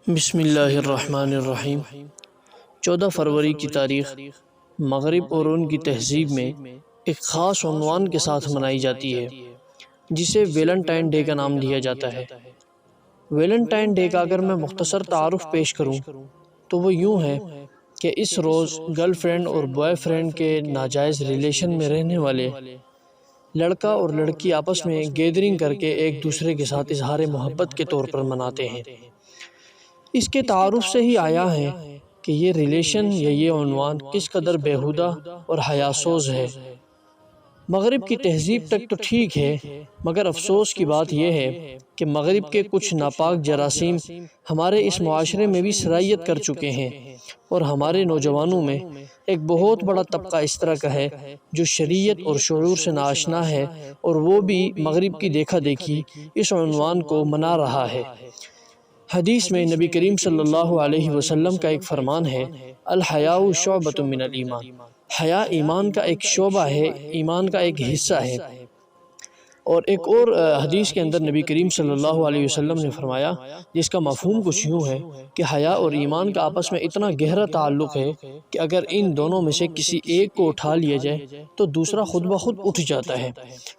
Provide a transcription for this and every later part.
بسم اللہ الرحمن الرحیم 14 فروری کی تاریخ مغرب اور ان کی تہذیب میں ایک خاص عنوان کے ساتھ منائی جاتی ہے جسے ویلنٹائن ڈے کا نام دیا جاتا ہے۔ ویلنٹائن ڈے کا اگر میں مختصر تعارف پیش کروں تو وہ یوں ہے کہ اس روز گرل فرینڈ اور بوائے فرینڈ کے ناجائز ریلیشن میں رہنے والے لڑکا اور لڑکی آپس میں گیدرنگ کر کے ایک دوسرے کے ساتھ اظہار محبت کے طور پر مناتے ہیں۔ اس کے تعارف سے ہی آیا ہے کہ یہ ریلیشن یا یہ عنوان کس قدر بیہودہ اور حیاسوز ہے۔ مغرب کی تہذیب تک تو ٹھیک ہے، مگر افسوس کی بات یہ ہے کہ مغرب کے کچھ ناپاک جراثیم ہمارے اس معاشرے میں بھی سرایت کر چکے ہیں، اور ہمارے نوجوانوں میں ایک بہت بڑا طبقہ اس طرح کا ہے جو شریعت اور شعور سے ناآشنا ہے، اور وہ بھی مغرب کی دیکھا دیکھی اس عنوان کو منا رہا ہے۔ حدیث میں نبی کریم صلی اللہ علیہ وسلم کا ایک فرمان ہے، الحیاء شعبۃ من الایمان، حیا ایمان کا ایک شعبہ ہے، ایمان کا ایک حصہ ہے۔ اور ایک اور حدیث کے اندر نبی کریم صلی اللہ علیہ وسلم نے فرمایا، جس کا مفہوم کچھ یوں ہے کہ حیا اور ایمان کا آپس میں اتنا گہرا تعلق ہے کہ اگر ان دونوں میں سے کسی ایک کو اٹھا لیا جائے تو دوسرا خود بخود اٹھ جاتا ہے۔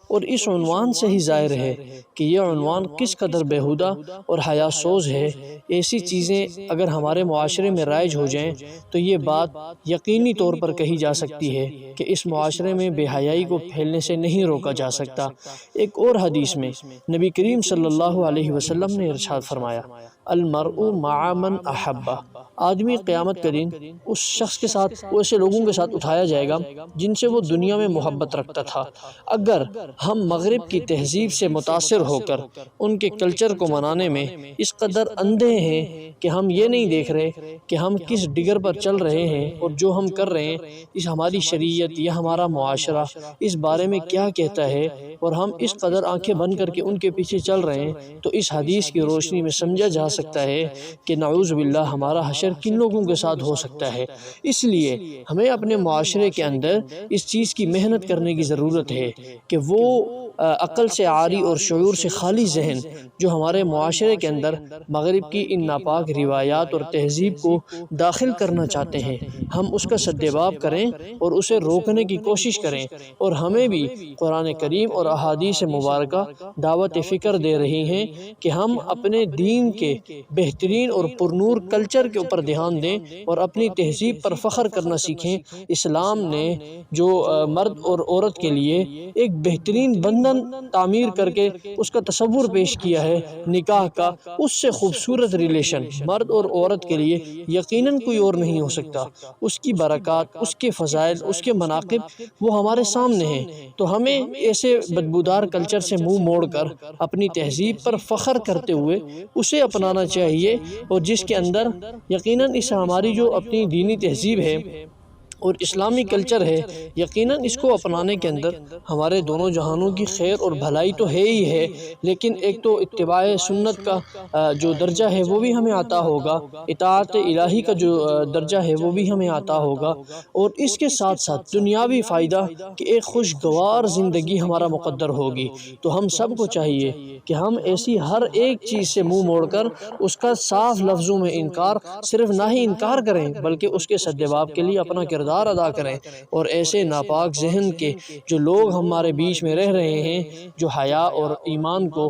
اور اس عنوان سے ہی ظاہر ہے کہ یہ عنوان کس قدر بیہودہ اور حیاسوز ہے۔ ایسی چیزیں اگر ہمارے معاشرے میں رائج ہو جائیں تو یہ بات یقینی طور پر کہی جا سکتی ہے کہ اس معاشرے میں بے حیائی کو پھیلنے سے نہیں روکا جا سکتا۔ ایک اور حدیث میں نبی کریم صلی اللہ علیہ وسلم نے ارشاد فرمایا، المرء مع من احبہ، آدمی قیامت کے دن اس شخص کے ساتھ، ایسے لوگوں کے ساتھ اٹھایا جائے گا جن سے وہ دنیا میں محبت رکھتا تھا۔ اگر ہم مغرب کی تہذیب سے متاثر ہو کر ان کے کلچر کو منانے میں اس قدر اندھے ہیں کہ ہم یہ نہیں دیکھ رہے کہ ہم کس ڈگر پر چل رہے ہیں، اور جو ہم کر رہے ہیں اس ہماری شریعت یا ہمارا معاشرہ اس بارے میں کیا کہتا ہے، اور ہم اس قدر آنکھیں بند کر کے ان کے پیچھے چل رہے ہیں، تو اس حدیث کی روشنی میں سمجھا جا سکتا ہے کہ نعوذ باللہ ہمارا حشر کن لوگوں کے ساتھ ہو سکتا ہے۔ اس لیے ہمیں اپنے معاشرے کے اندر اس چیز کی محنت کرنے کی ضرورت ہے کہ وہ عقل سے عاری اور شعور سے خالی ذہن جو ہمارے معاشرے کے اندر مغرب کی ان ناپاک روایات اور تہذیب کو داخل کرنا چاہتے ہیں، ہم اس کا سدباب کریں اور اسے روکنے کی کوشش کریں۔ اور ہمیں بھی قرآن کریم اور احادیث مبارکہ دعوت فکر دے رہی ہیں کہ ہم اپنے دین کے بہترین اور پرنور کلچر کے اوپر دھیان دیں اور اپنی تہذیب پر فخر کرنا سیکھیں۔ اسلام نے جو مرد اور عورت کے لیے ایک بہترین بندھن تعمیر کر کے اس کا تصور پیش کیا ہے نکاح کا، اس سے خوبصورت ریلیشن مرد اور عورت کے لیے یقیناً کوئی اور نہیں ہو سکتا۔ اس کی برکات، اس کے فضائل، اس کے مناقب وہ ہمارے سامنے ہیں۔ تو ہمیں ایسے بدبودار کلچر سے منہ موڑ کر اپنی تہذیب پر فخر کرتے ہوئے اسے اپنانا چاہیے، اور جس کے اندر یقیناً اس ہماری جو اپنی دینی تہذیب ہے اور اسلامی کلچر ہے، یقیناً اس کو اپنانے کے اندر ہمارے دونوں جہانوں کی خیر اور بھلائی تو ہے ہی ہے، لیکن ایک تو اتباع سنت کا جو درجہ ہے وہ بھی ہمیں عطا ہوگا، اطاعت الہی کا جو درجہ ہے وہ بھی ہمیں عطا ہوگا، اور اس کے ساتھ ساتھ دنیاوی فائدہ کہ ایک خوشگوار زندگی ہمارا مقدر ہوگی۔ تو ہم سب کو چاہیے کہ ہم ایسی ہر ایک چیز سے منہ موڑ کر اس کا صاف لفظوں میں انکار، صرف نہ ہی انکار کریں بلکہ اس کے سدباب کے لیے اپنا کردار ادا کریں، اور ایسے ناپاک ذہن کے جو لوگ ہمارے بیچ میں رہ رہے ہیں، جو حیا اور ایمان کو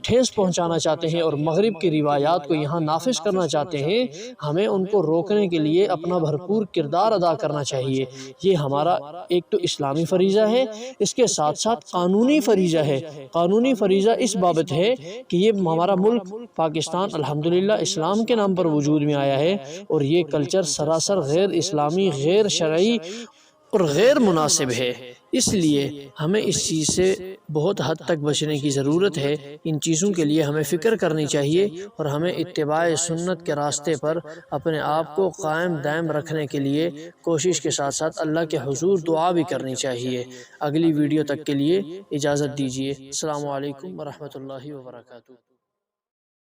ٹھیس پہنچانا چاہتے ہیں اور مغرب کی روایات کو یہاں نافذ کرنا چاہتے ہیں، ہمیں ان کو روکنے کے لیے اپنا بھرپور کردار ادا کرنا چاہیے۔ یہ ہمارا ایک تو اسلامی فریضہ ہے، اس کے ساتھ ساتھ قانونی فریضہ ہے۔ قانونی فریضہ اس بابت ہے کہ یہ ہمارا ملک پاکستان الحمدللہ اسلام کے نام پر وجود میں آیا ہے، اور یہ کلچر سراسر غیر اسلامی، غیر شرعی اور غیر مناسب ہے۔ اس لیے ہمیں اس چیز سے بہت حد تک بچنے کی ضرورت ہے۔ ان چیزوں کے لیے ہمیں فکر کرنی چاہیے، اور ہمیں اتباع سنت کے راستے پر اپنے آپ کو قائم دائم رکھنے کے لیے کوشش کے ساتھ ساتھ اللہ کے حضور دعا بھی کرنی چاہیے۔ اگلی ویڈیو تک کے لیے اجازت دیجیے۔ السلام علیکم ورحمۃ اللہ وبرکاتہ۔